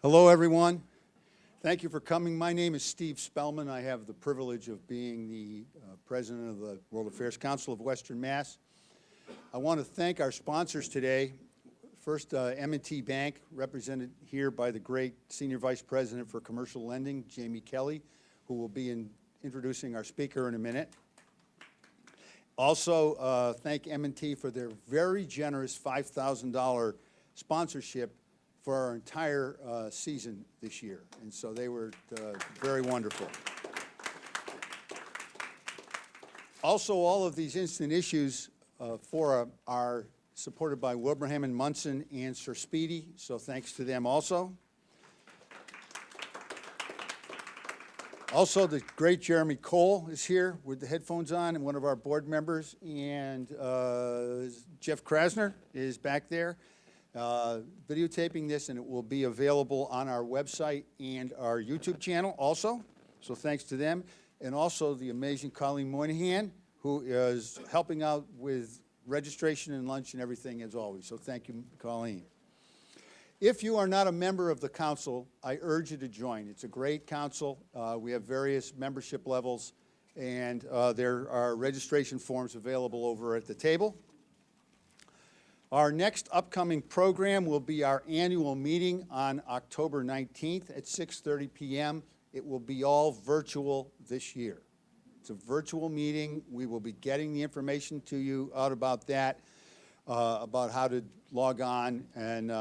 Hello, everyone. Thank you for coming. My name is Steve Spellman. I have the privilege of being the president of the World Affairs Council of Western Mass. I want to thank our sponsors today. First, M&T Bank, represented here by the great Senior Vice President for Commercial Lending, Jamie Kelly, who will be introducing our speaker in a minute. Also, thank M&T for their very generous $5,000 sponsorship for our entire season this year. And so they were very wonderful. Also, all of these instant issues are supported by Wilbraham and Munson and Sir Speedy, so thanks to them also. Also, the great Jeremy Cole is here with the headphones on, and one of our board members, and Jeff Krasner is back there videotaping this, and it will be available on our website and our YouTube channel also, so thanks to them. And also the amazing Colleen Moynihan, who is helping out with registration and lunch and everything as always, so thank you, Colleen. If you are not a member of the council, I urge you to join. It's a great council. We have various membership levels, and there are registration forms available over at the table. Our next upcoming program will be our annual meeting on October 19th at 6:30 p.m. It will be all virtual this year. It's a virtual meeting. We will be getting the information to you out about that, about how to log on. And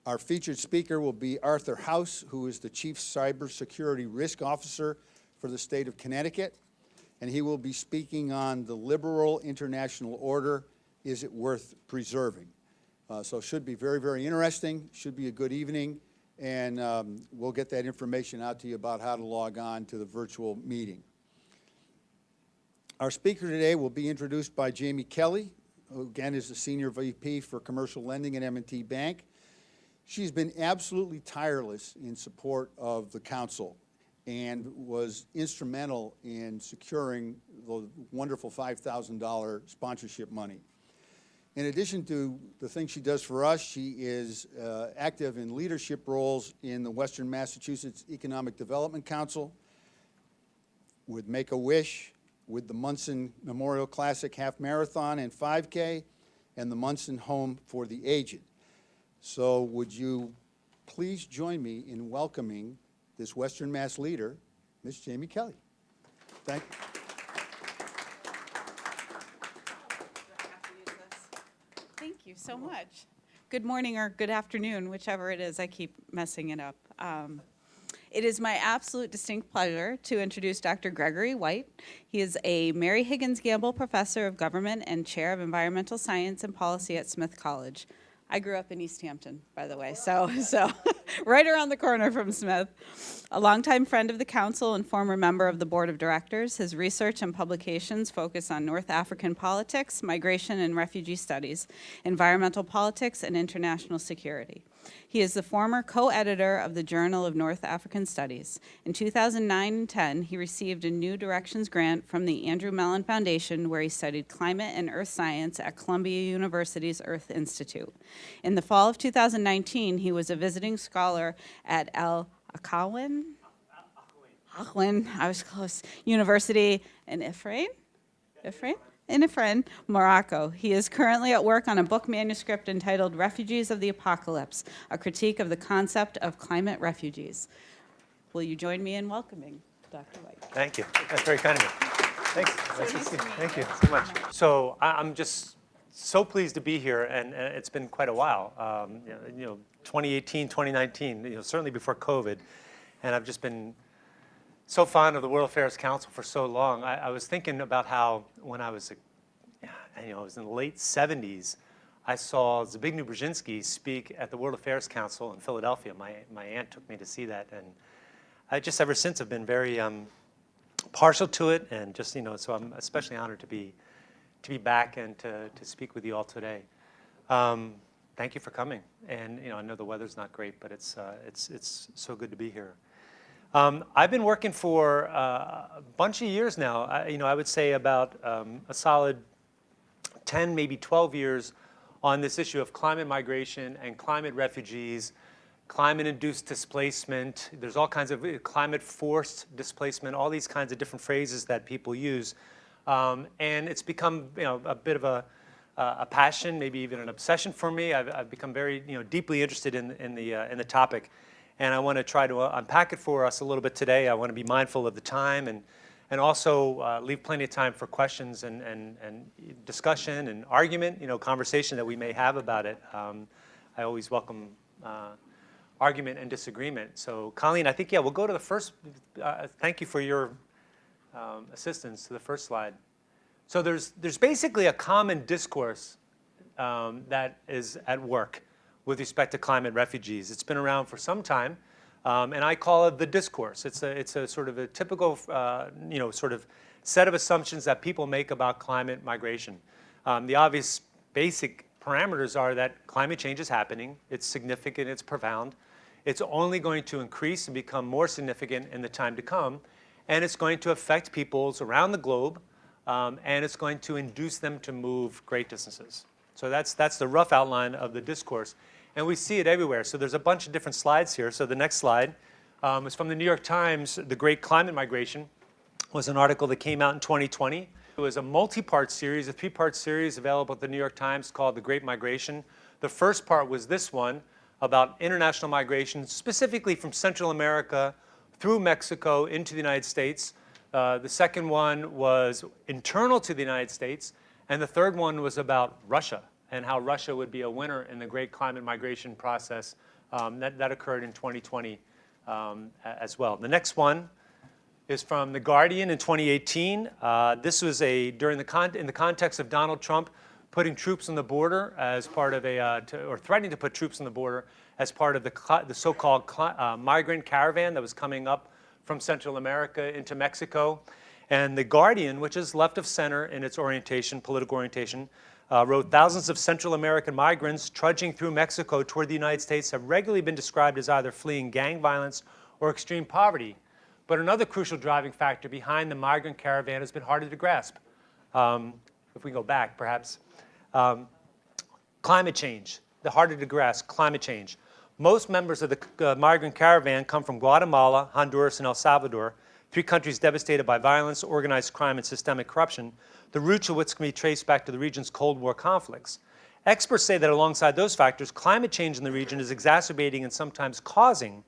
our featured speaker will be Arthur House, who is the Chief Cybersecurity Risk Officer for the state of Connecticut. And he will be speaking on the liberal international order. Is it worth preserving? So it should be very, very interesting. Should be a good evening. And we'll get that information out to you about how to log on to the virtual meeting. Our speaker today will be introduced by Jamie Kelly, who again is the Senior VP for Commercial Lending at M&T Bank. She's been absolutely tireless in support of the council and was instrumental in securing the wonderful $5,000 sponsorship money. In addition to the things she does for us, she is active in leadership roles in the Western Massachusetts Economic Development Council, with Make-A-Wish, with the Munson Memorial Classic Half Marathon and 5K, and the Munson Home for the Aged. So would you please join me in welcoming this Western Mass leader, Ms. Jamie Kelly. Thank you. Thank you so much. Good morning or good afternoon, whichever it is. I keep messing it up. It is my absolute distinct pleasure to introduce Dr. Gregory White. He is a Mary Higgins Gamble Professor of Government and Chair of Environmental Science and Policy at Smith College. I grew up in East Hampton, by the way, so right around the corner from Smith. A longtime friend of the council and former member of the board of directors, his research and publications focus on North African politics, migration and refugee studies, environmental politics, and international security. He is the former co-editor of the Journal of North African Studies. In 2009 and 10, he received a New Directions grant from the Andrew Mellon Foundation, where he studied climate and earth science at Columbia University's Earth Institute. In the fall of 2019, he was a visiting scholar at Al-Akawin, I was close, University in Ifrane, Morocco. He is currently at work on a book manuscript entitled Refugees of the Apocalypse, a critique of the concept of climate refugees. Will you join me in welcoming Dr. White? Thank you. That's very kind of you. Thanks. So nice to meet you. Thank you so much. So I'm just so pleased to be here, and it's been quite a while. 2018, 2019, certainly before COVID, and I've just been so fond of the World Affairs Council for so long. I was thinking about how when I was in the late 70s, I saw Zbigniew Brzezinski speak at the World Affairs Council in Philadelphia. My aunt took me to see that, and I just ever since have been very partial to it, and just so I'm especially honored to be back and to speak with you all today. Thank you for coming, and I know the weather's not great, but it's so good to be here. I've been working for a bunch of years now. I would say about a solid 10, maybe 12 years on this issue of climate migration and climate refugees, climate-induced displacement. There's all kinds of climate-forced displacement, all these kinds of different phrases that people use. And it's become, a bit of a passion, maybe even an obsession for me. I've become very, deeply interested in the topic. And I want to try to unpack it for us a little bit today. I want to be mindful of the time and also leave plenty of time for questions and discussion and argument, conversation that we may have about it. I always welcome argument and disagreement. So Colleen, I think, we'll go to the first. Thank you for your assistance to the first slide. So there's basically a common discourse that is at work with respect to climate refugees. It's been around for some time, and I call it the discourse. It's a sort of a typical, sort of set of assumptions that people make about climate migration. The obvious basic parameters are that climate change is happening. It's significant. It's profound. It's only going to increase and become more significant in the time to come, and it's going to affect peoples around the globe, and it's going to induce them to move great distances. So that's the rough outline of the discourse, and we see it everywhere. So there's a bunch of different slides here. So the next slide is from the New York Times. The Great Climate Migration was an article that came out in 2020. It was a multi-part series, a three-part series available at the New York Times called The Great Migration. The first part was this one about international migration, specifically from Central America through Mexico into the United States. The second one was internal to the United States. And the third one was about Russia and how Russia would be a winner in the great climate migration process that occurred in 2020 as well. The next one is from The Guardian in 2018. This was in the context of Donald Trump putting troops on the border as part of or threatening to put troops on the border as part of the so-called migrant caravan that was coming up from Central America into Mexico. And The Guardian, which is left of center in its orientation, political orientation, wrote, thousands of Central American migrants trudging through Mexico toward the United States have regularly been described as either fleeing gang violence or extreme poverty. But another crucial driving factor behind the migrant caravan has been harder to grasp. If we go back, perhaps. Climate change, the harder to grasp, climate change. Most members of the migrant caravan come from Guatemala, Honduras, and El Salvador, three countries devastated by violence, organized crime, and systemic corruption, the roots of which can be traced back to the region's Cold War conflicts. Experts say that alongside those factors, climate change in the region is exacerbating and sometimes causing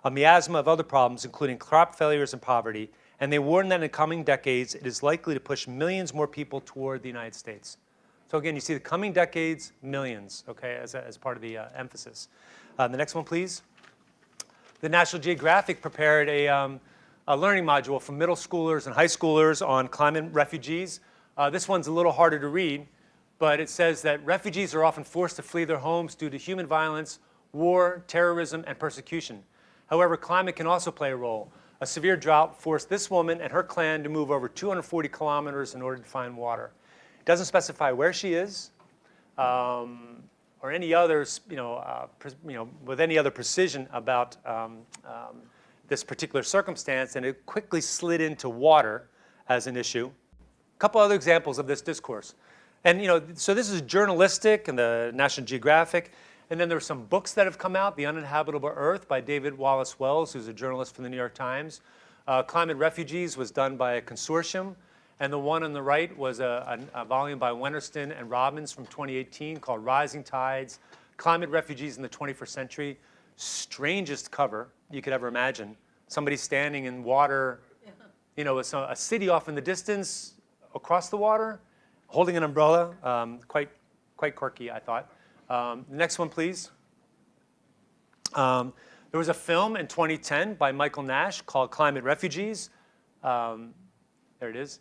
a miasma of other problems, including crop failures and poverty, and they warn that in the coming decades, it is likely to push millions more people toward the United States. So again, you see the coming decades, millions, okay, as part of the emphasis. The next one, please. The National Geographic prepared a learning module for middle schoolers and high schoolers on climate refugees. This one's a little harder to read, but it says that refugees are often forced to flee their homes due to human violence, war, terrorism, and persecution. However, climate can also play a role. A severe drought forced this woman and her clan to move over 240 kilometers in order to find water. It doesn't specify where she is, or any others, with any other precision about this particular circumstance, and it quickly slid into water as an issue. A couple other examples of this discourse. And, so this is journalistic and the National Geographic, and then there are some books that have come out, The Uninhabitable Earth by David Wallace Wells, who's a journalist for the New York Times. Climate Refugees was done by a consortium. And the one on the right was a volume by Wennerston and Robbins from 2018 called Rising Tides, Climate Refugees in the 21st Century. Strangest cover you could ever imagine. Somebody standing in water, with a city off in the distance, across the water, holding an umbrella. Quite quirky, I thought. The next one, please. There was a film in 2010 by Michael Nash called Climate Refugees. There it is.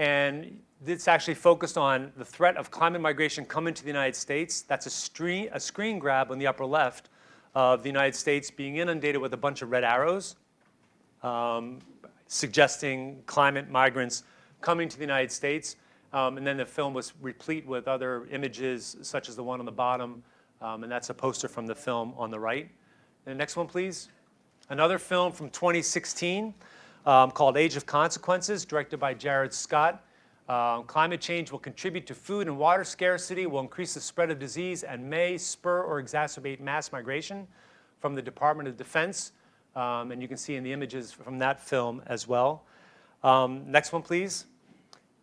And it's actually focused on the threat of climate migration coming to the United States. That's a screen grab on the upper left of the United States being inundated with a bunch of red arrows, suggesting climate migrants coming to the United States. And then the film was replete with other images, such as the one on the bottom, and that's a poster from the film on the right. And the next one, please. Another film from 2016. Called Age of Consequences, directed by Jared Scott. Climate change will contribute to food and water scarcity, will increase the spread of disease, and may spur or exacerbate mass migration. from the Department of Defense, and you can see in the images from that film as well. Next one, please,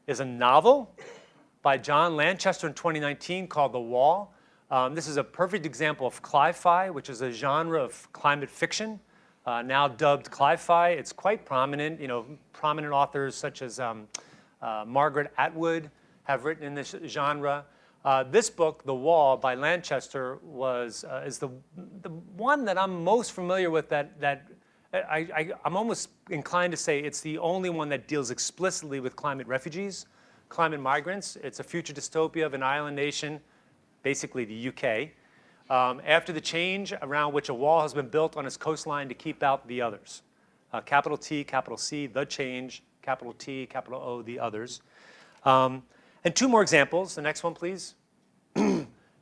is a novel by John Lanchester in 2019 called The Wall. This is a perfect example of cli-fi, which is a genre of climate fiction, now dubbed cli-fi. It's quite prominent. Prominent authors such as Margaret Atwood have written in this genre. This book, The Wall by Lanchester, is the one that I'm most familiar with I'm almost inclined to say it's the only one that deals explicitly with climate refugees, climate migrants. It's a future dystopia of an island nation, basically the UK, after the change around which a wall has been built on its coastline to keep out the others. Capital T, capital C, the change, capital T, capital O, the others. And two more examples. The next one, please.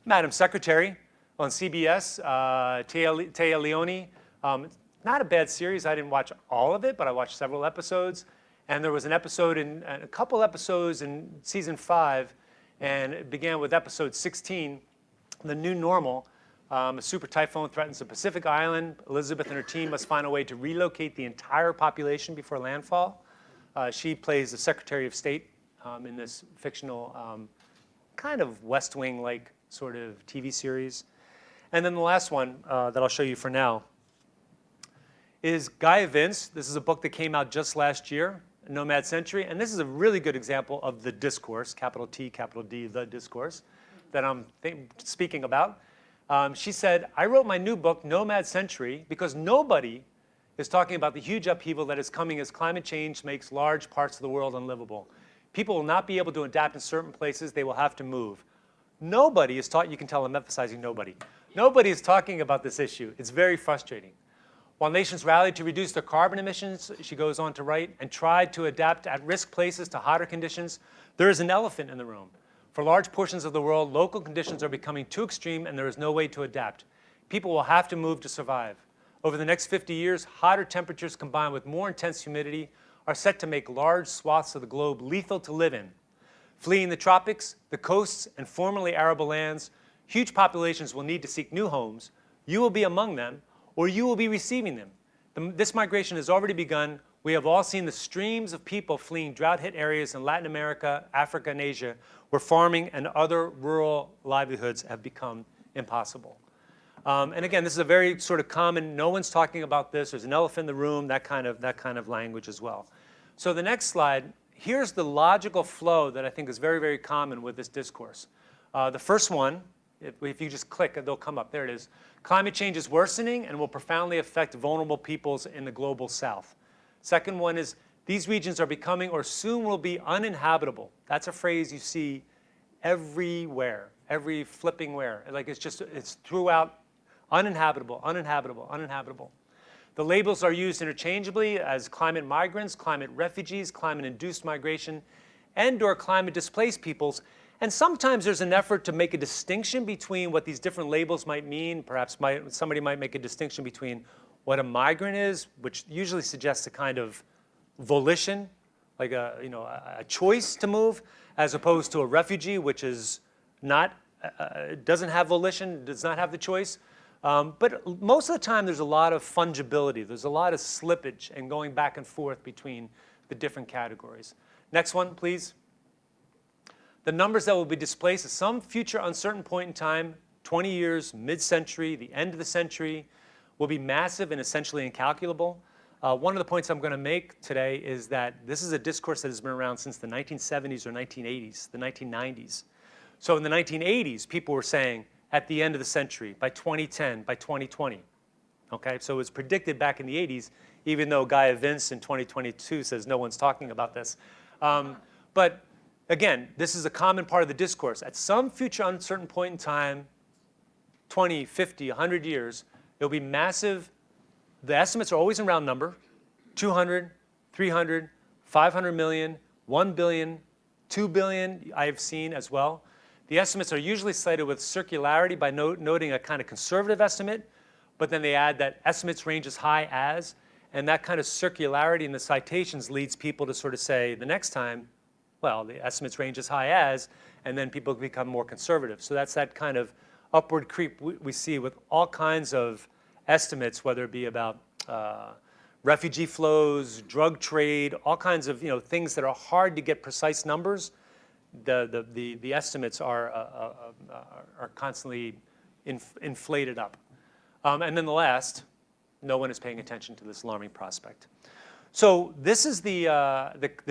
Madam Secretary on CBS, Téa Leoni. Not a bad series. I didn't watch all of it, but I watched several episodes. And there was a couple episodes in season 5, and it began with episode 16, The New Normal. A super typhoon threatens a Pacific island. Elizabeth and her team must find a way to relocate the entire population before landfall. She plays the Secretary of State in this fictional kind of West Wing-like sort of TV series. And then the last one that I'll show you for now is Guy Vince. This is a book that came out just last year, Nomad Century. And this is a really good example of the discourse, capital T, capital D, the discourse, that I'm speaking about. She said, I wrote my new book, Nomad Century, because nobody is talking about the huge upheaval that is coming as climate change makes large parts of the world unlivable. People will not be able to adapt in certain places. They will have to move. Nobody is talking, you can tell I'm emphasizing nobody. Nobody is talking about this issue. It's very frustrating. While nations rallied to reduce their carbon emissions, she goes on to write, and tried to adapt at-risk places to hotter conditions, there is an elephant in the room. For large portions of the world, local conditions are becoming too extreme and there is no way to adapt. People will have to move to survive. Over the next 50 years, hotter temperatures combined with more intense humidity are set to make large swaths of the globe lethal to live in. Fleeing the tropics, the coasts, and formerly arable lands, huge populations will need to seek new homes. You will be among them, or you will be receiving them. This migration has already begun. We have all seen the streams of people fleeing drought-hit areas in Latin America, Africa, and Asia, where farming and other rural livelihoods have become impossible. And again, this is a very sort of common, no one's talking about this, there's an elephant in the room, that kind of language as well. So the next slide, here's the logical flow that I think is very, very common with this discourse. The first one, if you just click, they'll come up. There it is. Climate change is worsening and will profoundly affect vulnerable peoples in the global south. Second one is, these regions are becoming or soon will be uninhabitable. That's a phrase you see everywhere, every flipping where. Like it's throughout, uninhabitable, uninhabitable, uninhabitable. The labels are used interchangeably as climate migrants, climate refugees, climate-induced migration, and/or climate-displaced peoples. And sometimes there's an effort to make a distinction between what these different labels might mean. Perhaps somebody might make a distinction between what a migrant is, which usually suggests a kind of volition, like a choice to move, as opposed to a refugee, which is not, doesn't have volition, does not have the choice. But most of the time, there's a lot of fungibility. There's a lot of slippage and going back and forth between the different categories. Next one, please. The numbers that will be displaced at some future uncertain point in time, 20 years, mid-century, the end of the century, will be massive and essentially incalculable. One of the points I'm going to make today is that this is a discourse that has been around since the 1970s or 1980s, the 1990s. So in the 1980s, people were saying, at the end of the century, by 2010, by 2020. Okay, so it was predicted back in the 80s, even though Guy Vince in 2022 says no one's talking about this. But again, this is a common part of the discourse. At some future uncertain point in time, 20, 50, 100 years, it'll be massive. The estimates are always in round number, 200, 300, 500 million, 1 billion, 2 billion I've seen as well. The estimates are usually cited with circularity by noting a kind of conservative estimate, but then they add that estimates range as high as, and that kind of circularity in the citations leads people to sort of say the next time, well, the estimates range as high as, and then people become more conservative. So that's that kind of upward creep we see with all kinds of estimates, whether it be about refugee flows, drug trade, all kinds of things that are hard to get precise numbers. The estimates are constantly inflated up. And then the last, no one is paying attention to this alarming prospect. So this is the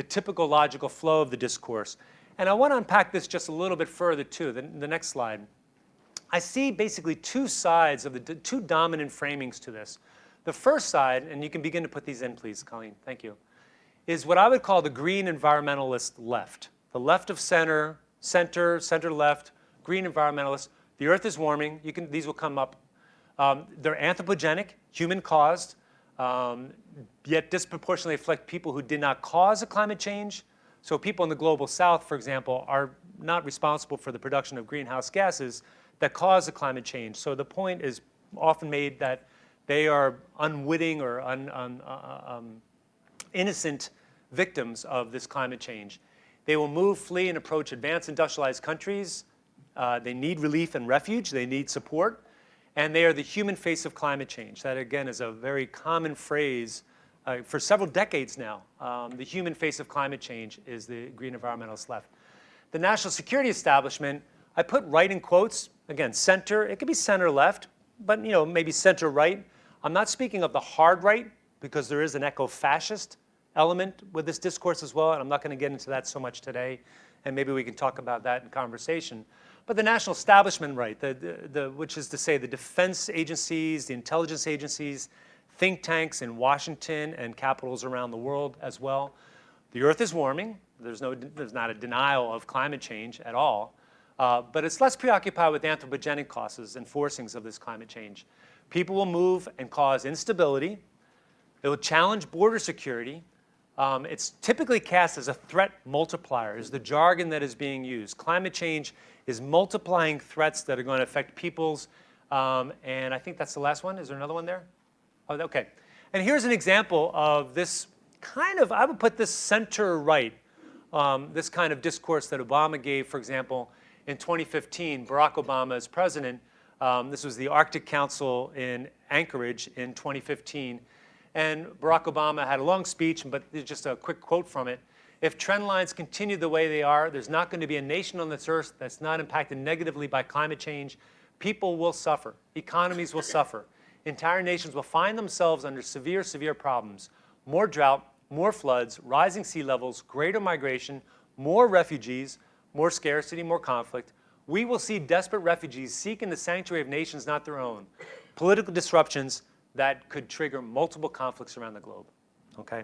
typical logical flow of the discourse. And I want to unpack this just a little bit further too. The next slide. I see basically two sides of the two dominant framings to this. The first side, and you can begin to put these in, please, Colleen, thank you, is what I would call the green environmentalist left. The left of center, center left, green environmentalist. The earth is warming. These will come up. They're anthropogenic, human-caused, yet disproportionately affect people who did not cause a climate change. So people in the global south, for example, are not responsible for the production of greenhouse gases that cause the climate change. So the point is often made that they are unwitting or innocent victims of this climate change. They will move, flee, and approach advanced industrialized countries. They need relief and refuge. They need support. And they are the human face of climate change. That, again, is a very common phrase for several decades now. The human face of climate change is the green environmentalist left. The national security establishment, I put right in quotes. Again, center. It could be center left, but maybe center right. I'm not speaking of the hard right, because there is an eco-fascist element with this discourse as well, and I'm not going to get into that so much today, and maybe we can talk about that in conversation. But the national establishment right, which is to say the defense agencies, the intelligence agencies, think tanks in Washington and capitals around the world as well. The earth is warming. There's not a denial of climate change at all, but it's less preoccupied with anthropogenic causes and forcings of this climate change. People will move and cause instability. It will challenge border security. It's typically cast as a threat multiplier, is the jargon that is being used. Climate change is multiplying threats that are going to affect peoples. And I think that's the last one. Is there another one there? Oh, okay. And here's an example of this kind of, I would put this center right, this kind of discourse that Obama gave, for example, in 2015, Barack Obama as president. This was the Arctic Council in Anchorage in 2015. And Barack Obama had a long speech, but just a quick quote from it. If trend lines continue the way they are, there's not going to be a nation on this earth that's not impacted negatively by climate change. People will suffer. Economies will suffer. Entire nations will find themselves under severe, severe problems. More drought, more floods, rising sea levels, greater migration, more refugees, more scarcity, more conflict. We will see desperate refugees seeking the sanctuary of nations not their own. Political disruptions that could trigger multiple conflicts around the globe. Okay?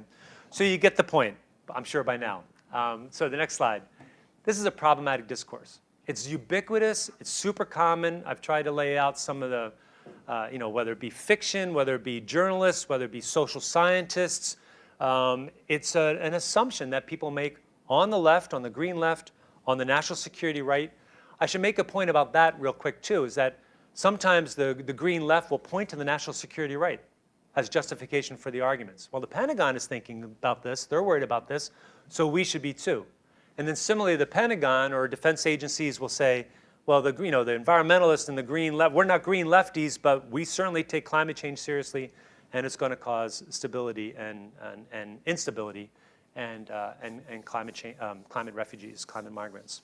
So you get the point, I'm sure by now. So the next slide. This is a problematic discourse. It's ubiquitous, it's super common. I've tried to lay out some of the, whether it be fiction, whether it be journalists, whether it be social scientists. It's an assumption that people make on the left, on the green left, on the national security right. I should make a point about that real quick too, is that sometimes the green left will point to the national security right as justification for the arguments. Well, the Pentagon is thinking about this, they're worried about this, so we should be too. And then similarly, the Pentagon or defense agencies will say, well, the environmentalists and the green left, we're not green lefties, but we certainly take climate change seriously, and it's going to cause stability and instability and climate refugees, climate migrants.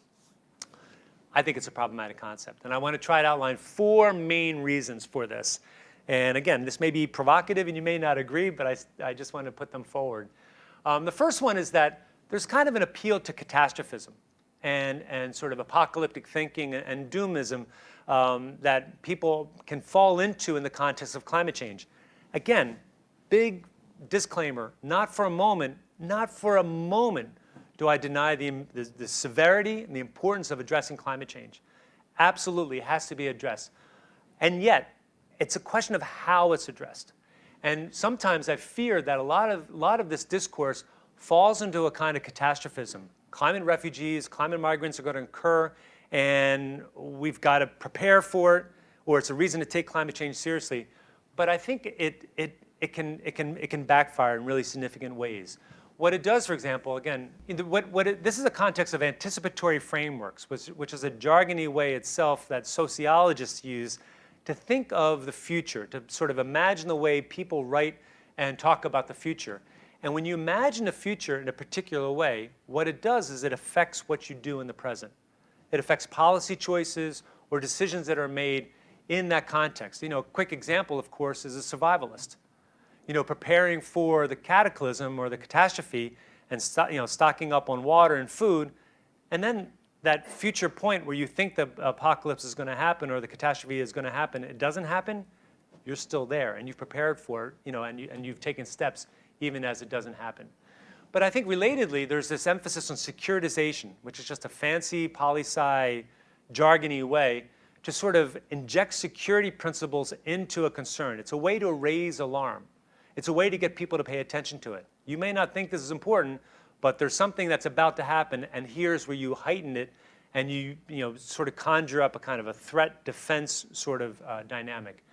I think it's a problematic concept. And I want to try to outline 4 main reasons for this. And again, this may be provocative and you may not agree, but I just want to put them forward. The first one is that there's kind of an appeal to catastrophism and sort of apocalyptic thinking and doomism that people can fall into in the context of climate change. Again, big disclaimer, not for a moment do I deny the severity and the importance of addressing climate change. Absolutely, it has to be addressed. And yet, it's a question of how it's addressed. And sometimes I fear that a lot of this discourse falls into a kind of catastrophism. Climate refugees, climate migrants are going to occur, and we've got to prepare for it, or it's a reason to take climate change seriously. But I think it can backfire in really significant ways. What it does, for example, again, this is a context of anticipatory frameworks, which is a jargony way itself that sociologists use to think of the future, to sort of imagine the way people write and talk about the future. And when you imagine the future in a particular way, what it does is it affects what you do in the present. It affects policy choices or decisions that are made in that context. A quick example, of course, is a survivalist. Preparing for the cataclysm or the catastrophe and stocking up on water and food, and then that future point where you think the apocalypse is going to happen or the catastrophe is going to happen, it doesn't happen, you're still there and you've prepared for it, and you've taken steps even as it doesn't happen. But I think relatedly, there's this emphasis on securitization, which is just a fancy poli-sci jargony way to sort of inject security principles into a concern. It's a way to raise alarm. It's a way to get people to pay attention to it. You may not think this is important, but there's something that's about to happen, and here's where you heighten it, and you sort of conjure up a kind of a threat-defense sort of dynamic.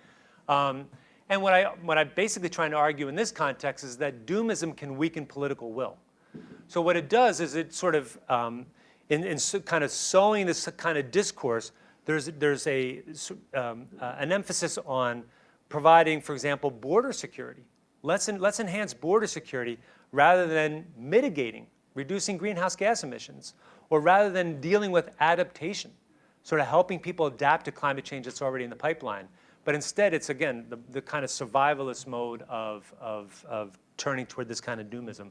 And what I'm basically trying to argue in this context is that doomism can weaken political will. So what it does is it sort of, kind of sowing this kind of discourse, there's an emphasis on providing, for example, border security. Let's enhance border security rather than mitigating, reducing greenhouse gas emissions, or rather than dealing with adaptation, sort of helping people adapt to climate change that's already in the pipeline. But instead, it's, again, the kind of survivalist mode of turning toward this kind of doomism.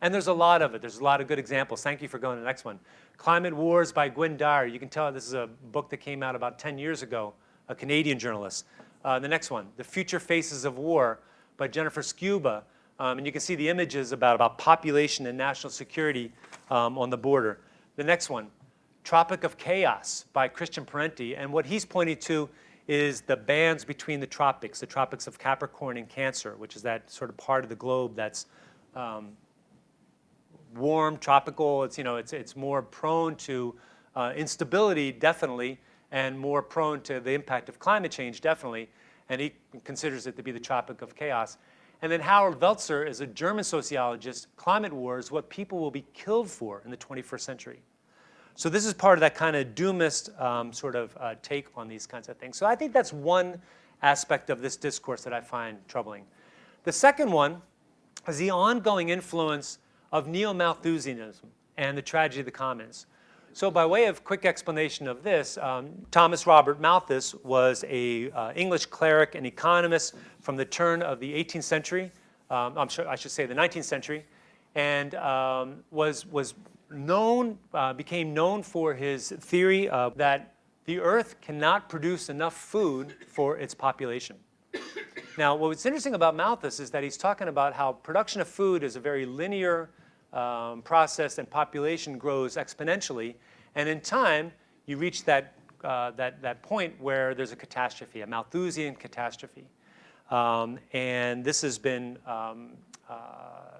And there's a lot of it. There's a lot of good examples. Thank you for going to the next one. Climate Wars by Gwynne Dyer. You can tell this is a book that came out about 10 years ago, a Canadian journalist. The next one, The Future Faces of War by Jennifer Scuba. And you can see the images about population and national security on the border. The next one, Tropic of Chaos by Christian Parenti. And what he's pointing to is the bands between the tropics of Capricorn and Cancer, which is that sort of part of the globe that's warm, tropical. It's more prone to instability, definitely, and more prone to the impact of climate change, definitely. And he considers it to be the Tropic of Chaos. And then Howard Welzer is a German sociologist. Climate wars, what people will be killed for in the 21st century. So this is part of that kind of doomist sort of take on these kinds of things. So I think that's one aspect of this discourse that I find troubling. The second one is the ongoing influence of neo-Malthusianism and the tragedy of the commons. So by way of quick explanation of this, Thomas Robert Malthus was an English cleric and economist from the turn of the 18th century, I should say the 19th century, and became known for his theory that the earth cannot produce enough food for its population. Now, what's interesting about Malthus is that he's talking about how production of food is a very linear process and population grows exponentially. And in time, you reach that point where there's a catastrophe, a Malthusian catastrophe. And this has been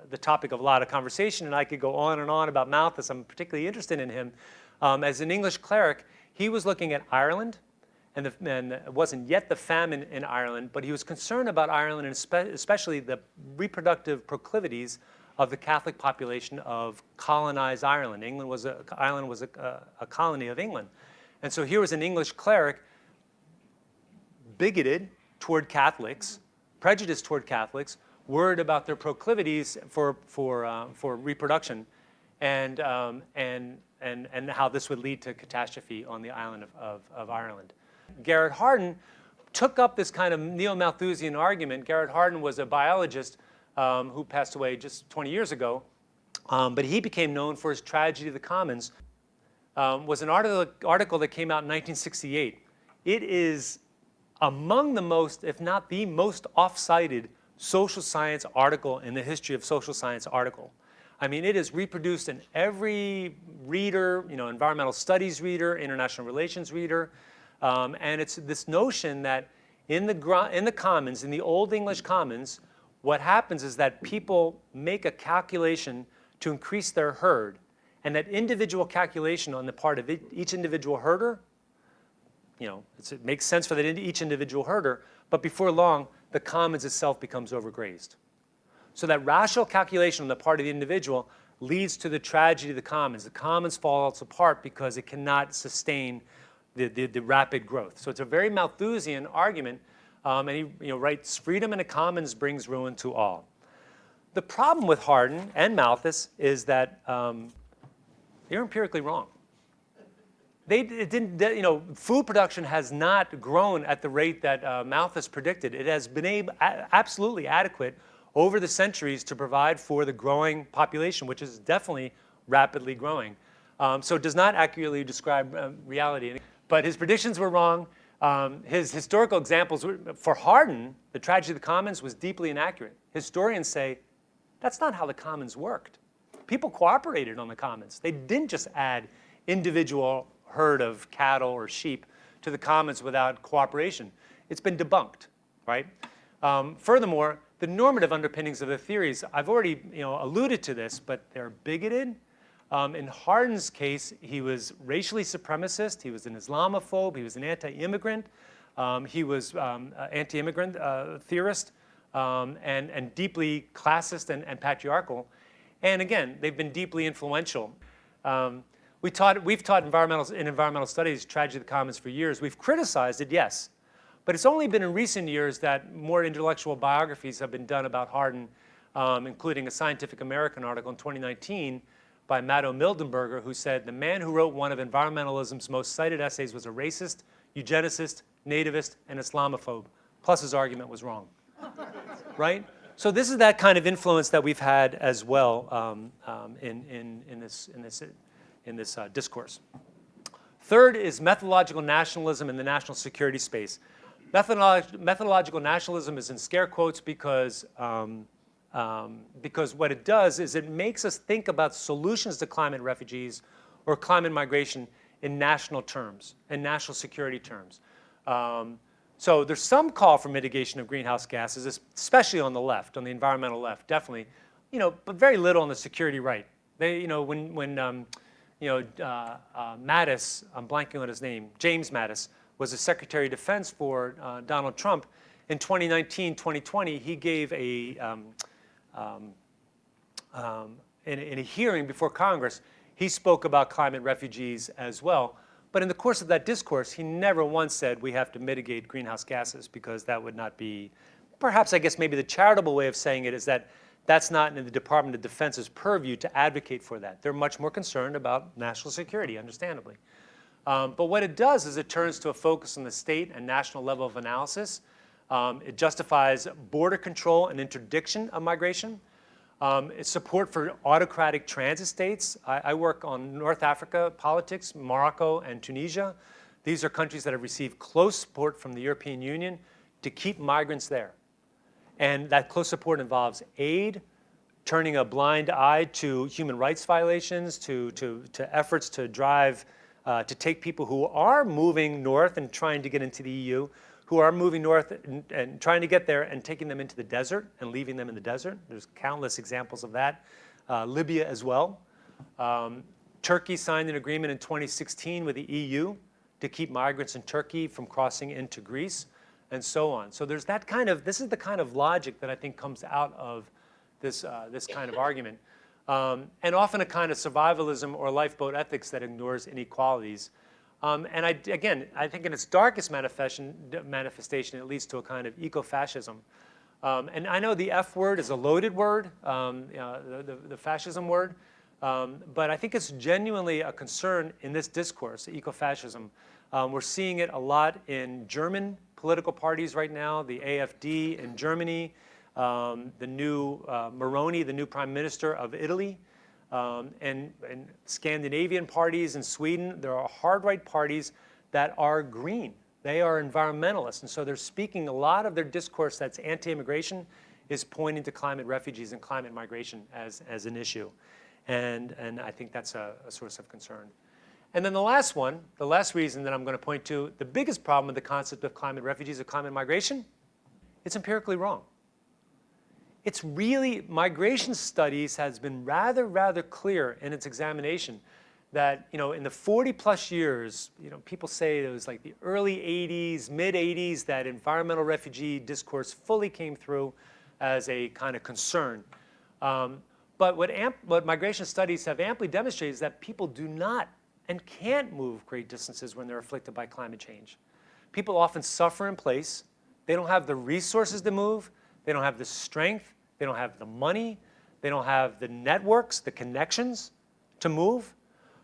the topic of a lot of conversation, and I could go on and on about Malthus. I'm particularly interested in him. As an English cleric, he was looking at Ireland, and it wasn't yet the famine in Ireland, but he was concerned about Ireland and especially the reproductive proclivities of the Catholic population of colonized Ireland. Ireland was a colony of England. And so here was an English cleric bigoted toward Catholics, prejudiced toward Catholics, worried about their proclivities for reproduction, and how this would lead to catastrophe on the island of Ireland. Garrett Hardin took up this kind of neo-Malthusian argument. Garrett Hardin was a biologist who passed away just 20 years ago, but he became known for his Tragedy of the Commons. Was an article that came out in 1968. It is among the most, if not the most oft-cited social science article in the history of social science article. I mean, it is reproduced in every reader, environmental studies reader, international relations reader, and it's this notion that in the commons, in the Old English commons, what happens is that people make a calculation to increase their herd, and that individual calculation on the part of each individual herder, it makes sense for each individual herder, but before long, the commons itself becomes overgrazed. So that rational calculation on the part of the individual leads to the tragedy of the commons. The commons falls apart because it cannot sustain the rapid growth. So it's a very Malthusian argument, and he writes, freedom in the commons brings ruin to all. The problem with Hardin and Malthus is that they're empirically wrong. Food production has not grown at the rate that Malthus predicted. It has been absolutely adequate over the centuries to provide for the growing population, which is definitely rapidly growing. So it does not accurately describe reality. But his predictions were wrong. His historical examples for Hardin, the tragedy of the commons was deeply inaccurate. Historians say that's not how the commons worked. People cooperated on the commons. They didn't just add individual herd of cattle or sheep to the commons without cooperation. It's been debunked, right? Furthermore, the normative underpinnings of the theories, I've already alluded to this, but they're bigoted. In Hardin's case, he was racially supremacist, he was an Islamophobe, he was an anti-immigrant, he was an anti-immigrant theorist, and deeply classist and patriarchal. And again, they've been deeply influential. We've taught in environmental studies tragedy of the commons for years. We've criticized it, yes. But it's only been in recent years that more intellectual biographies have been done about Hardin, including a Scientific American article in 2019 by Matto Mildenberger, who said the man who wrote one of environmentalism's most cited essays was a racist, eugenicist, nativist, and Islamophobe. Plus his argument was wrong, right? So this is that kind of influence that we've had as well in this discourse. Third is methodological nationalism in the national security space. Methodological nationalism is in scare quotes because what it does is it makes us think about solutions to climate refugees or climate migration in national terms, in national security terms. So there's some call for mitigation of greenhouse gases, especially on the left, on the environmental left, definitely, but very little on the security right. When Mattis, I'm blanking on his name, James Mattis, was the Secretary of Defense for Donald Trump. In 2019, 2020, he gave in a hearing before Congress, he spoke about climate refugees as well. But in the course of that discourse, he never once said we have to mitigate greenhouse gases, because that would not be, perhaps I guess maybe the charitable way of saying it is that that's not in the Department of Defense's purview to advocate for that. They're much more concerned about national security, understandably. But what it does is it turns to a focus on the state and national level of analysis. It justifies border control and interdiction of migration. It's support for autocratic transit states. I work on North Africa politics, Morocco and Tunisia. These are countries that have received close support from the European Union to keep migrants there. And that close support involves aid, turning a blind eye to human rights violations, to efforts to drive, to take people who are moving north and trying to get into the EU, who are moving north and trying to get there and taking them into the desert and leaving them in the desert. There's countless examples of that. Libya as well. Turkey signed an agreement in 2016 with the EU to keep migrants in Turkey from crossing into Greece, and so on. So there's that this is the kind of logic that I think comes out of this kind of argument. And often a kind of survivalism or lifeboat ethics that ignores inequalities. And I think in its darkest manifestation, it leads to a kind of eco-fascism. And I know the F word is a loaded word, the fascism word, but I think it's genuinely a concern in this discourse, eco-fascism. We're seeing it a lot in German political parties right now, the AfD in Germany, the new Moroni, the new prime minister of Italy, and Scandinavian parties in Sweden. There are hard-right parties that are green. They are environmentalists, and so they're speaking, a lot of their discourse that's anti-immigration is pointing to climate refugees and climate migration as an issue. And I think that's a source of concern. And then the last one, the last reason that I'm going to point to, the biggest problem with the concept of climate refugees or climate migration, it's empirically wrong. It's really, migration studies has been rather clear in its examination that, in the 40+ years, people say it was like the early 80s, mid 80s, that environmental refugee discourse fully came through as a kind of concern. But what migration studies have amply demonstrated is that people do not and can't move great distances when they're afflicted by climate change. People often suffer in place. They don't have the resources to move. They don't have the strength. They don't have the money. They don't have the networks, the connections to move.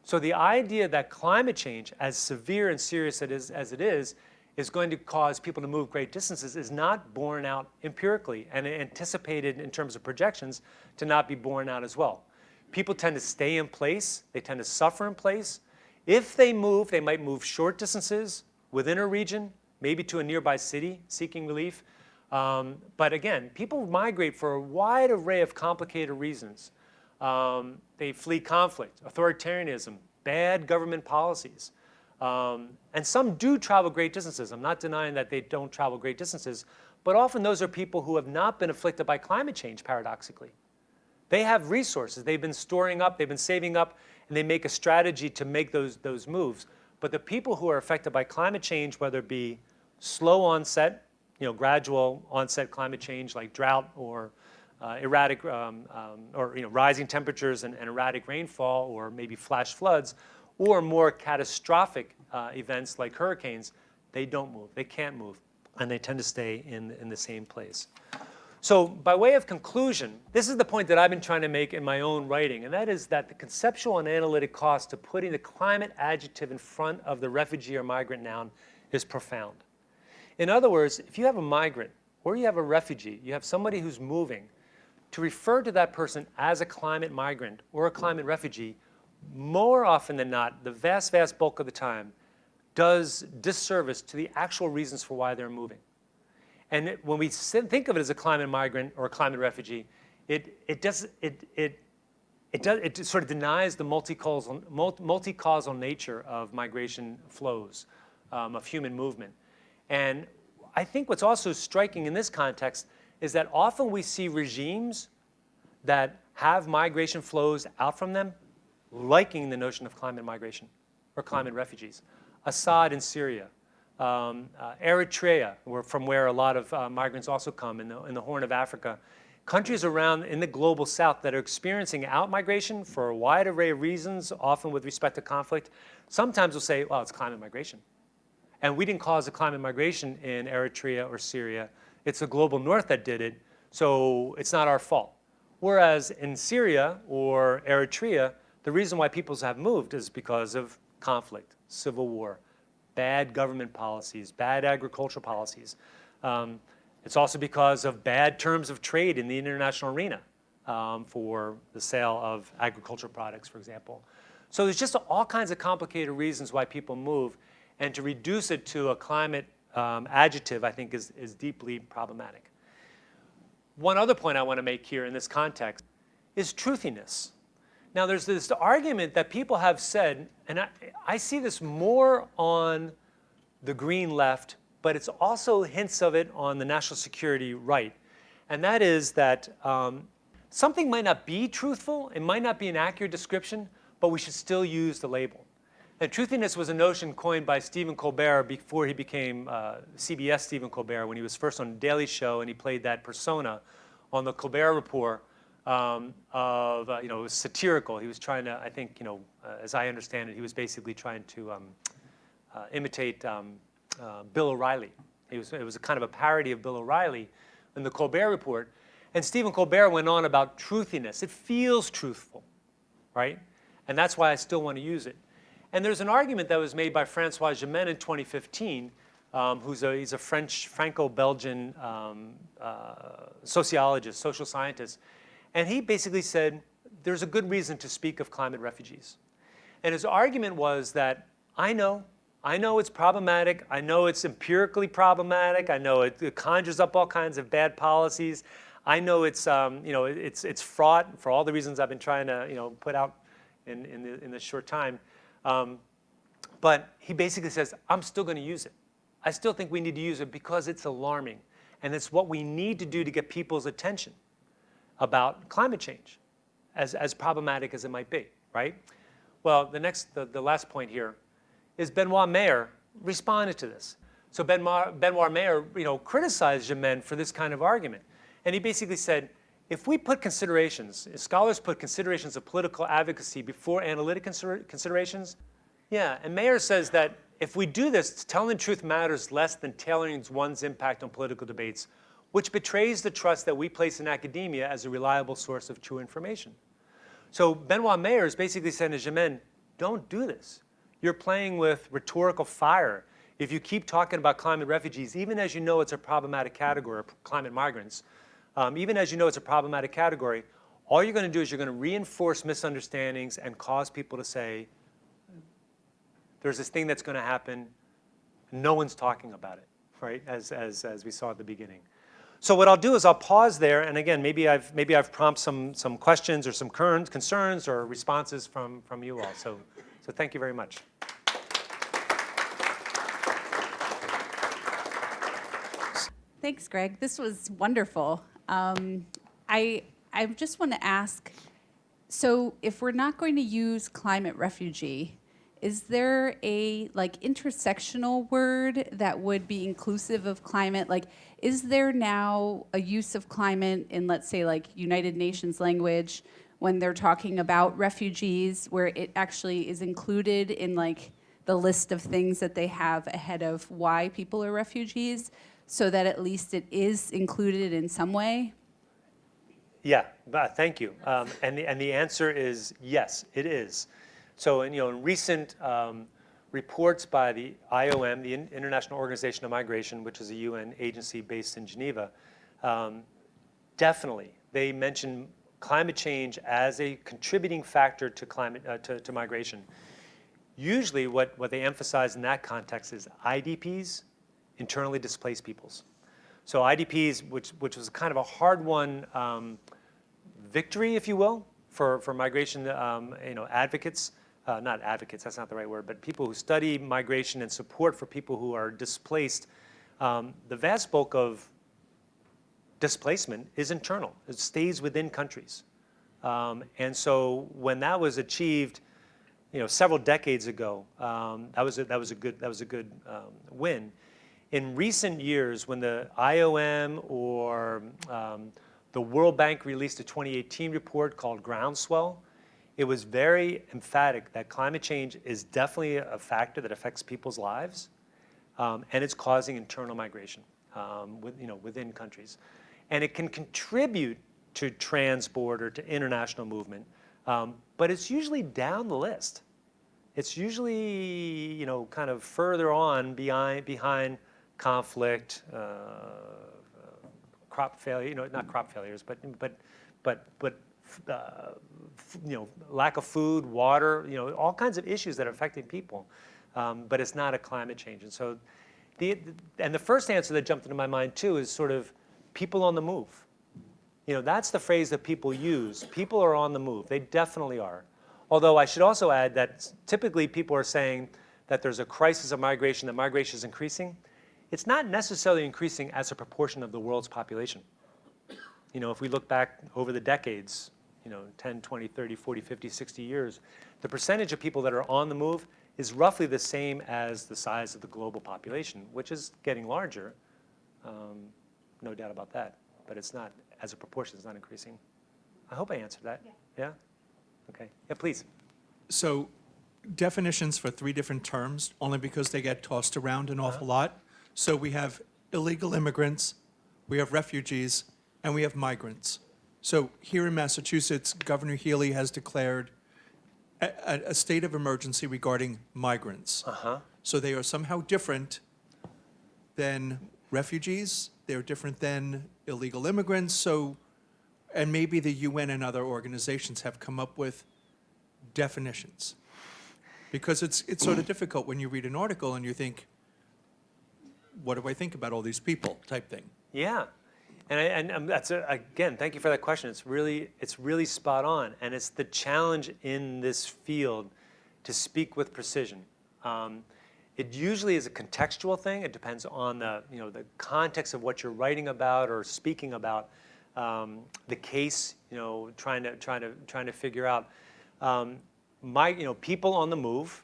So the idea that climate change, as severe and serious as it is going to cause people to move great distances is not borne out empirically and anticipated in terms of projections to not be borne out as well. People tend to stay in place. They tend to suffer in place. If they move, they might move short distances within a region, maybe to a nearby city seeking relief. But again, people migrate for a wide array of complicated reasons. They flee conflict, authoritarianism, bad government policies. And some do travel great distances. I'm not denying that they don't travel great distances, but often those are people who have not been afflicted by climate change, paradoxically. They have resources. They've been storing up, they've been saving up, and they make a strategy to make those moves. But the people who are affected by climate change, whether it be slow onset, gradual onset climate change like drought or erratic rising temperatures and erratic rainfall, or maybe flash floods, or more catastrophic events like hurricanes, they don't move, they can't move, and they tend to stay in the same place. So by way of conclusion, this is the point that I've been trying to make in my own writing, and that is that the conceptual and analytic cost to putting the climate adjective in front of the refugee or migrant noun is profound. In other words, if you have a migrant or you have a refugee, you have somebody who's moving, to refer to that person as a climate migrant or a climate refugee, more often than not, the vast, vast bulk of the time, does disservice to the actual reasons for why they're moving. And when we think of it as a climate migrant or a climate refugee, it sort of denies the multi-causal nature of migration flows, of human movement. And I think what's also striking in this context is that often we see regimes that have migration flows out from them liking the notion of climate migration or climate refugees. Assad in Syria, Eritrea, from where a lot of migrants also come in the Horn of Africa. Countries around in the global south that are experiencing out-migration for a wide array of reasons, often with respect to conflict, sometimes will say, well, it's climate migration. And we didn't cause the climate migration in Eritrea or Syria. It's the global north that did it, so it's not our fault. Whereas in Syria or Eritrea, the reason why peoples have moved is because of conflict, civil war, bad government policies, bad agricultural policies. It's also because of bad terms of trade in the international arena for the sale of agricultural products, for example. So there's just all kinds of complicated reasons why people move, and to reduce it to a climate adjective, I think, is deeply problematic. One other point I want to make here in this context is truthiness. Now, there's this argument that people have said, and I see this more on the green left, but it's also hints of it on the national security right. And that is that something might not be truthful, it might not be an accurate description, but we should still use the label. And truthiness was a notion coined by Stephen Colbert before he became CBS Stephen Colbert, when he was first on The Daily Show and he played that persona on the Colbert Report it was satirical. He was trying to, I think, as I understand it, he was basically trying to imitate Bill O'Reilly. It was a kind of a parody of Bill O'Reilly in the Colbert Report. And Stephen Colbert went on about truthiness. It feels truthful, right? And that's why I still want to use it. And there's an argument that was made by Francois Gemène in 2015, he's a Franco-Belgian sociologist, social scientist. And he basically said, there's a good reason to speak of climate refugees. And his argument was that I know it's problematic. I know it's empirically problematic. I know it conjures up all kinds of bad policies. I know it's fraught for all the reasons I've been trying to put out in this short time. But he basically says, I'm still going to use it. I still think we need to use it because it's alarming. And it's what we need to do to get people's attention about climate change, as problematic as it might be, right? Well, the last point here is Benoit Mayer responded to this. So Benoit Mayer, criticized Gemène for this kind of argument. And he basically said, if we put considerations, if scholars put considerations of political advocacy before analytic considerations, Yeah, and Mayer says that if we do this, telling the truth matters less than tailoring one's impact on political debates, which betrays the trust that we place in academia as a reliable source of true information. So Benoit Mayer is basically saying to Jamin, don't do this. You're playing with rhetorical fire. If you keep talking about climate refugees, even as you know it's a problematic category, climate migrants, even as you know it's a problematic category, all you're going to do is you're going to reinforce misunderstandings and cause people to say, there's this thing that's going to happen, no one's talking about it, right, as we saw at the beginning. So what I'll do is I'll pause there, and again, maybe I've prompted some questions or some current concerns or responses from you all. So thank you very much. Thanks, Greg. This was wonderful. I just want to ask, so if we're not going to use climate refugee, is there a intersectional word that would be inclusive of climate? Like, is there now a use of climate in, let's say, like United Nations language when they're talking about refugees, where it actually is included in like the list of things that they have ahead of why people are refugees, so that at least it is included in some way? Yeah, thank you. And the answer is yes, it is. So in recent reports by the IOM, the International Organization of Migration, which is a UN agency based in Geneva, definitely they mention climate change as a contributing factor to to migration. Usually what they emphasize in that context is IDPs, internally displaced peoples. So IDPs, which was kind of a hard-won victory, if you will, for migration advocates. Not advocates, that's not the right word, but people who study migration and support for people who are displaced. The vast bulk of displacement is internal. It stays within countries. And so when that was achieved, several decades ago, that was a good win. In recent years, when the IOM or the World Bank released a 2018 report called Groundswell, it was very emphatic that climate change is definitely a factor that affects people's lives, and it's causing internal migration within countries. And it can contribute to transborder, to international movement, but it's usually down the list. It's usually kind of further on behind conflict, crop failure, not crop failures, but lack of food, water, all kinds of issues that are affecting people, but it's not a climate change. And so, the first answer that jumped into my mind too is sort of people on the move. That's the phrase that people use. People are on the move. They definitely are. Although I should also add that typically people are saying that there's a crisis of migration, that migration is increasing. It's not necessarily increasing as a proportion of the world's population. If we look back over the decades, 10, 20, 30, 40, 50, 60 years, the percentage of people that are on the move is roughly the same as the size of the global population, which is getting larger, no doubt about that. But it's not, as a proportion, it's not increasing. I hope I answered that. Yeah? Okay. Yeah, please. So definitions for 3 different terms, only because they get tossed around an awful lot. So we have illegal immigrants, we have refugees, and we have migrants. So here in Massachusetts, Governor Healy has declared a state of emergency regarding migrants. So they are somehow different than refugees, they're different than illegal immigrants, so, and maybe the UN and other organizations have come up with definitions. Because it's sort of difficult when you read an article and you think, what do I think about all these people type thing? Yeah. And that's again, thank you for that question. It's really spot on, and it's the challenge in this field to speak with precision. It usually is a contextual thing. It depends on the context of what you're writing about or speaking about, the case. Trying to figure out people on the move.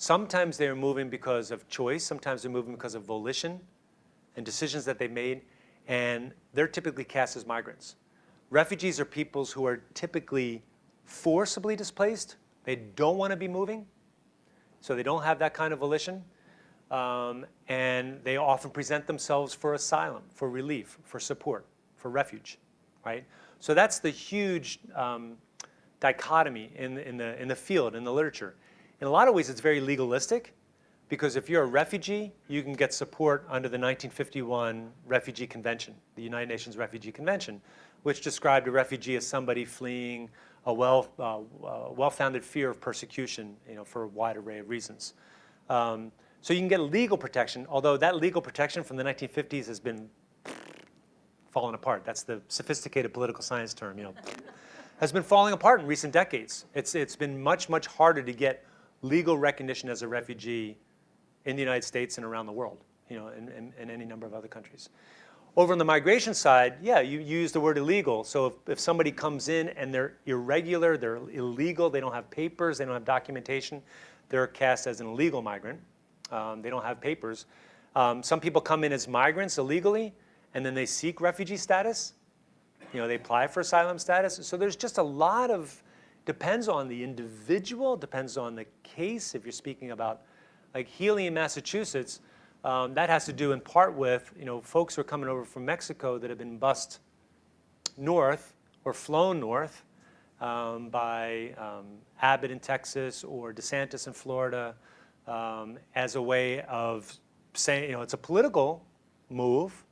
Sometimes they're moving because of choice. Sometimes they're moving because of volition and decisions that they made. And they're typically cast as migrants. Refugees are peoples who are typically forcibly displaced. They don't want to be moving. So they don't have that kind of volition. And they often present themselves for asylum, for relief, for support, for refuge, right? So that's the huge dichotomy in the field, in the literature. In a lot of ways, it's very legalistic, because if you're a refugee, you can get support under the 1951 Refugee Convention, the United Nations Refugee Convention, which described a refugee as somebody fleeing a well-founded fear of persecution, for a wide array of reasons. So you can get legal protection, although that legal protection from the 1950s has been falling apart. That's the sophisticated political science term, has been falling apart in recent decades. It's been much, much harder to get legal recognition as a refugee in the United States and around the world, in any number of other countries. Over on the migration side, yeah, you use the word illegal. So if somebody comes in and they're irregular, they're illegal, they don't have papers, they don't have documentation, they're cast as an illegal migrant. They don't have papers. Some people come in as migrants illegally, and then they seek refugee status. They apply for asylum status. So there's just a lot of, depends on the individual, depends on the case. If you're speaking about like Healy in Massachusetts, that has to do in part with, folks who are coming over from Mexico that have been bused north or flown north by Abbott in Texas or DeSantis in Florida, as a way of saying, it's a political move,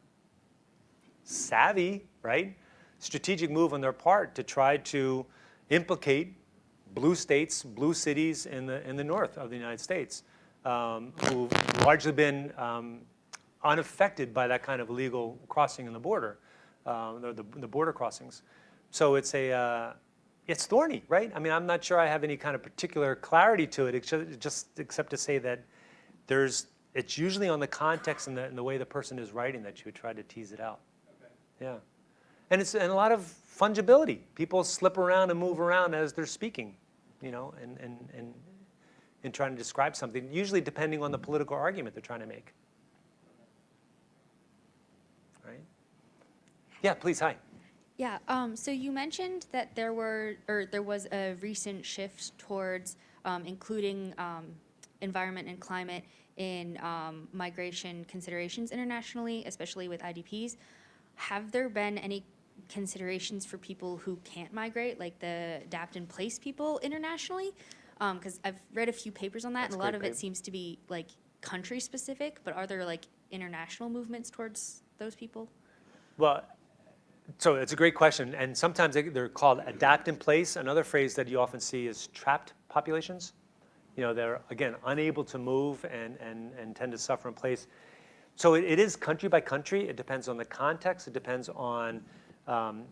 savvy, right? Strategic move on their part to try to implicate blue states, blue cities in the north of the United States, who've largely been unaffected by that kind of illegal crossing in the border, the border crossings. So it's thorny, right? I mean, I'm not sure I have any kind of particular clarity to it, except to say that it's usually on the context and the way the person is writing that you would try to tease it out. Okay. Yeah. And it's a lot of fungibility. People slip around and move around as they're speaking, and trying to describe something, usually depending on the political argument they're trying to make. Right? Yeah, please, hi. Yeah, so you mentioned that there was a recent shift towards including environment and climate in migration considerations internationally, especially with IDPs. Have there been any considerations for people who can't migrate, like the adapt and place people internationally? Because I've read a few papers on that, and a lot of it seems to be like country specific, but are there like international movements towards those people? Well, so it's a great question, and sometimes they're called adapt in place. Another phrase that you often see is trapped populations. They're, again, unable to move and tend to suffer in place. So it is country by country. It depends on the context. It depends on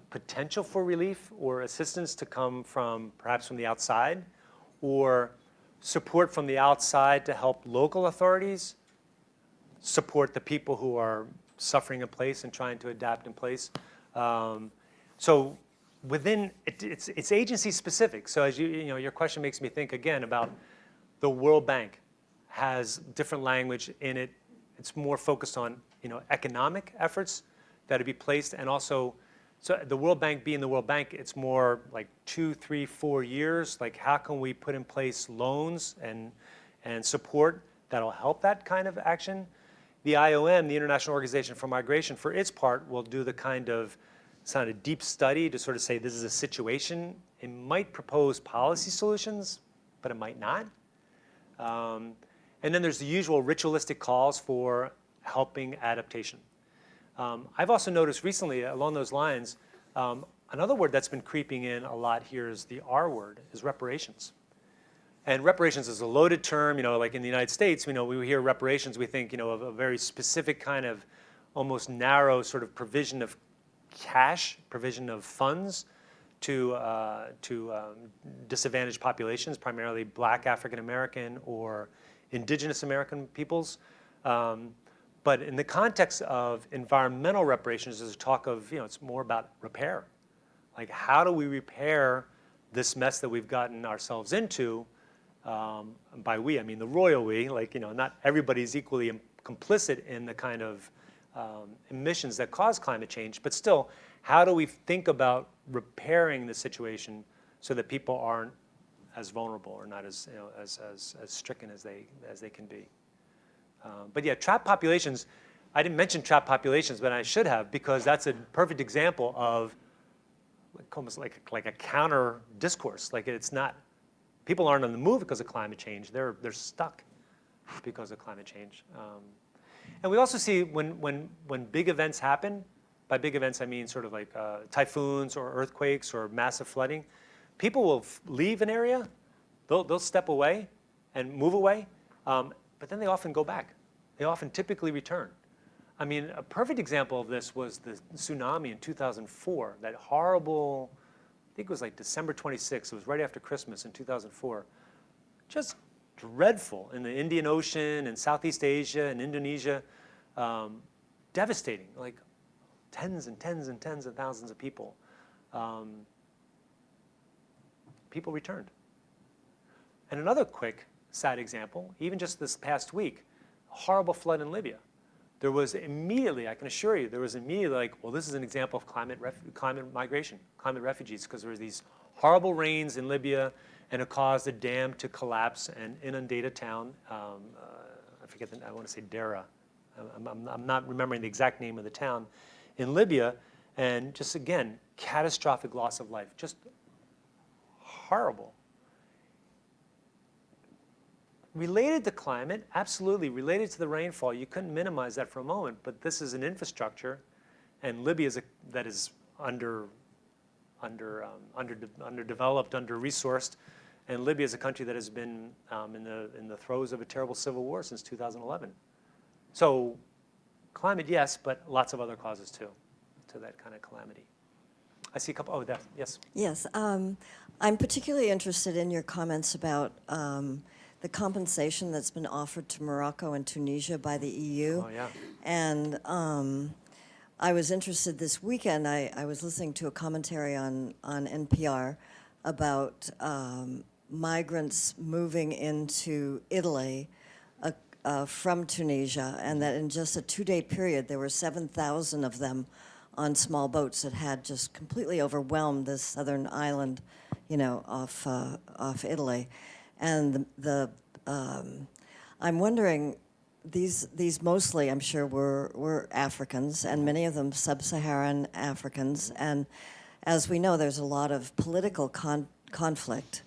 potential for relief or assistance to come from perhaps from the outside, or support from the outside to help local authorities support the people who are suffering in place and trying to adapt in place. So within, it's agency specific. So as your question makes me think again about the World Bank has different language in it. It's more focused on, economic efforts that would be placed, and also, so the World Bank being the World Bank, it's more like 2, 3, 4 years. Like, how can we put in place loans and support that'll help that kind of action? The IOM, the International Organization for Migration, for its part, will do the kind of deep study to sort of say this is a situation. It might propose policy solutions, but it might not. And then there's the usual ritualistic calls for helping adaptation. I've also noticed recently along those lines, another word that's been creeping in a lot here is the R word, is reparations. And reparations is a loaded term, like in the United States, we hear reparations, we think, of a very specific kind of almost narrow sort of provision of cash, provision of funds to disadvantaged populations, primarily Black African American or Indigenous American peoples. But in the context of environmental reparations, there's talk of, it's more about repair. Like, how do we repair this mess that we've gotten ourselves into? By we, I mean the royal we. Like, not everybody's equally complicit in the kind of emissions that cause climate change, but still, how do we think about repairing the situation so that people aren't as vulnerable or not as, as stricken as they can be. But yeah, trapped populations, I didn't mention trapped populations, but I should have, because that's a perfect example of almost like a counter discourse. Like, it's not, people aren't on the move because of climate change. They're stuck because of climate change. And we also see when big events happen, by big events I mean sort of like typhoons or earthquakes or massive flooding, people will leave an area, they'll step away and move away, but then they often go back. They often typically return. I mean, a perfect example of this was the tsunami in 2004, that horrible, I think it was like December 26th, it was right after Christmas in 2004. Just dreadful in the Indian Ocean and Southeast Asia and Indonesia. Devastating, like tens and tens and tens of thousands of people. People returned. And another quick, sad example, even just this past week, a horrible flood in Libya. There was immediately, I can assure you, there was immediately like, well, this is an example of climate migration, climate refugees, because there was these horrible rains in Libya, and it caused a dam to collapse and inundate a town. I forget I want to say Dera. I'm not remembering the exact name of the town in Libya, and just again, catastrophic loss of life, just horrible. Related to climate, absolutely, related to the rainfall, you couldn't minimize that for a moment, but this is an infrastructure, and Libya is that is underdeveloped, under-resourced, and Libya is a country that has been in the throes of a terrible civil war since 2011. So climate, yes, but lots of other causes too, to that kind of calamity. I see a couple, yes. Yes, I'm particularly interested in your comments about the compensation that's been offered to Morocco and Tunisia by the EU. Oh, yeah. And I was interested this weekend, I was listening to a commentary on NPR about migrants moving into Italy from Tunisia, and that in just a 2-day period, there were 7,000 of them on small boats that had just completely overwhelmed this southern island, off Italy. And I'm wondering, these mostly, I'm sure, were Africans, and many of them sub-Saharan Africans. And as we know, there's a lot of political conflict,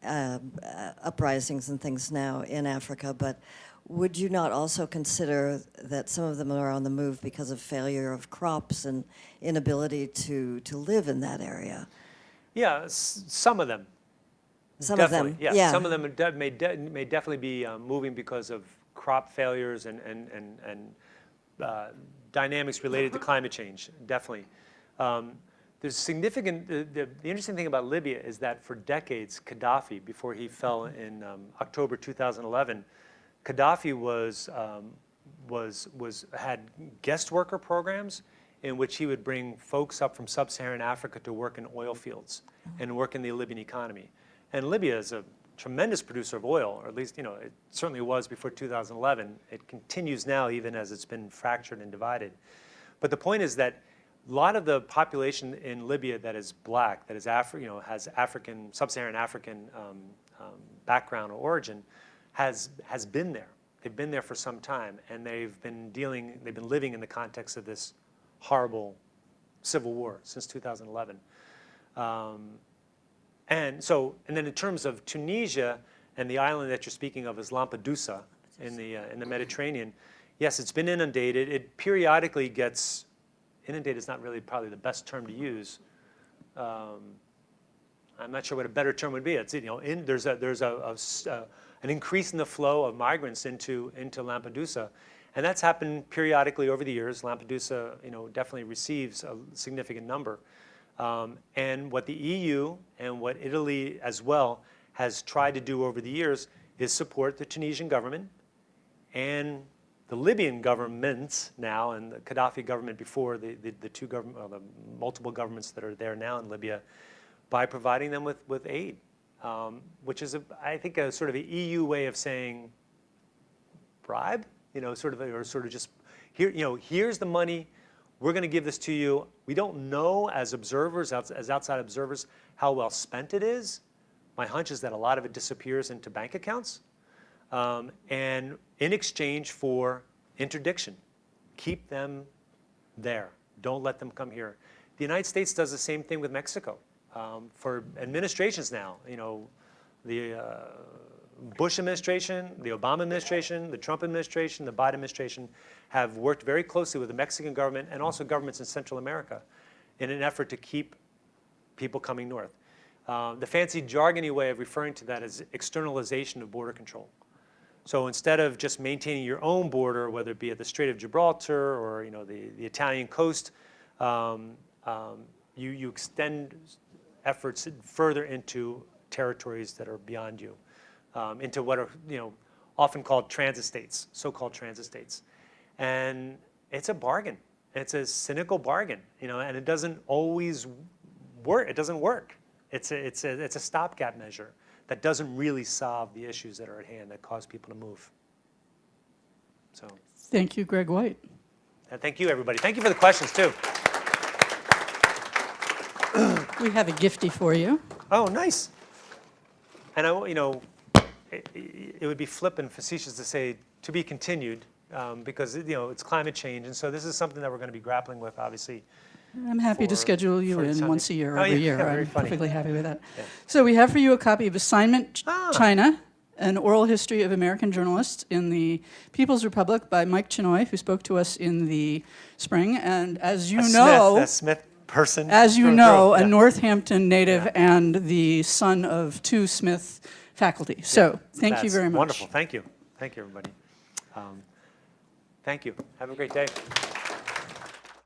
uprisings and things now in Africa. But would you not also consider that some of them are on the move because of failure of crops and inability to live in that area? Yeah, some of them. Some Definitely, of them, yeah. yeah. Some of them may definitely be moving because of crop failures and dynamics related to climate change, definitely. There's significant, the interesting thing about Libya is that for decades, Gaddafi, before he fell in October 2011, Gaddafi had guest worker programs in which he would bring folks up from sub-Saharan Africa to work in oil fields and work in the Libyan economy. And Libya is a tremendous producer of oil, or at least, it certainly was before 2011. It continues now, even as it's been fractured and divided. But the point is that a lot of the population in Libya that is black, that is has African, sub-Saharan African background or origin, has been there. They've been there for some time, and they've been living in the context of this horrible civil war since 2011. And then in terms of Tunisia and the island that you're speaking of is Lampedusa in the Mediterranean, yes, it's been inundated. It periodically gets inundated. Is not really probably the best term to use. I'm not sure what a better term would be. It's there's an increase in the flow of migrants into Lampedusa, and that's happened periodically over the years. Lampedusa, definitely receives a significant number. And what the EU and what Italy as well has tried to do over the years is support the Tunisian government and the Libyan governments now, and the Gaddafi government before, the multiple governments that are there now in Libya, by providing them with aid, which is, I think, a sort of an EU way of saying bribe, or sort of just here, here's the money. We're going to give this to you. We don't know as observers, as outside observers, how well spent it is. my hunch is that a lot of it disappears into bank accounts, and in exchange for interdiction. Keep them there. Don't let them come here. The United States does the same thing with Mexico. For administrations now, the Bush administration, the Obama administration, the Trump administration, the Biden administration have worked very closely with the Mexican government and also governments in Central America in an effort to keep people coming north. The fancy jargony way of referring to that is externalization of border control. So instead of just maintaining your own border, whether it be at the Strait of Gibraltar or the Italian coast, you extend efforts further into territories that are beyond you, into what are often called transit states, so-called transit states, and it's a bargain. It's a cynical bargain, and it doesn't always work. It doesn't work. It's a stopgap measure that doesn't really solve the issues that are at hand that cause people to move. So, Thank you, Greg White. and thank you, everybody. Thank you for the questions too. We have a gifty for you. Oh, nice. And it would be flippant, facetious to say to be continued, because it's climate change, and so this is something that we're going to be grappling with, obviously. I'm happy to For- schedule you for in Sunday. once a year, Oh, every yeah, year. very I'm funny. perfectly happy with that. Yeah. So we have for you a copy of Assignment Ah. China, an oral history of American journalists in the People's Republic by Mike Chinoy, who spoke to us in the spring. And as you know, a Smith person. as you through and know, through. a Yeah. Northampton native Yeah. and the son of two Smith faculty. So thank you That's very much. Wonderful. Thank you. Thank you, everybody. Thank you. Have a great day.